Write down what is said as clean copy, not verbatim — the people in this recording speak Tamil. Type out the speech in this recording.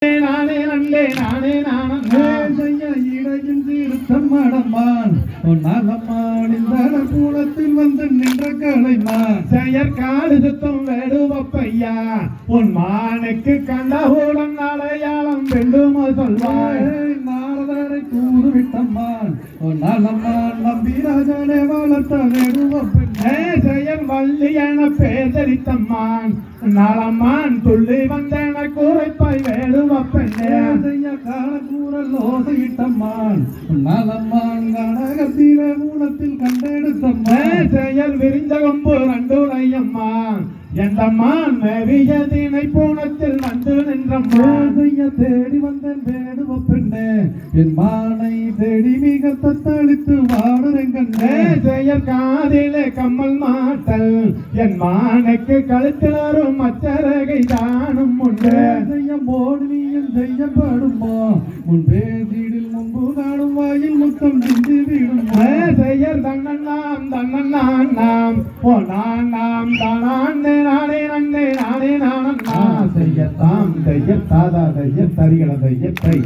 நானே நன்னே நானே நானே இடையும் தீர்த்தம் மடமான் பொன்னாலம்மான் இந்த கூலத்தில் வந்து நின்ற கலைமான் செயற்காடு சுத்தம் வேடுவப்பையா உன் மானுக்கு கண்டவுடன் அடையாளம் வெண்டுமோ சொல்வாய் நாரதரை கூறுவிட்டம்மான் பொன்னாலம்மான் நம்பிராஜனை வளர்த்த வேடுவப்பெண்ணே செயல் வள்ளி என பேதரித்தம்மான் நாளம்மான் துள்ளி வந்தன கூரைப்பாய் வேடுவப்பெண்ணே செய்ய காலக்கூறல் ஓசையிட்டம்மான் நாளம்மான் கனகத்திலே மூலத்தில் கண்டெடுத்தம்மான் செயல் விரிந்த கொம்பு கண்டுடையம்மான் எந்தம்மான் மேவியதினை பூனத்தில் வந்து நின்றம்மான் செய்ய தேடி வந்தேன் வேடுவ பெண்ணே என் மானை தேடி மிக தத்தளித்து வாடுறெங்கண்ணே செயல் காதிலே கம்மல் மாட்டல் என் மானுக்கு கழுத்தில் வரும் அச்சரகை தானும் உண்டு செய்ய போடு நீயும் செய்யப்படுமா முன் பேசிடில் முன்பு காணும் வாயில் முத்தம் சிந்தி விடும் செயல் தன்னண்ணாம் நாம் ஓ நாம் தானே நானே நன்னே நானே நானே செய்யத்தாம் செய்யத்தாதா செய்ய தரிகள செய்யத்தை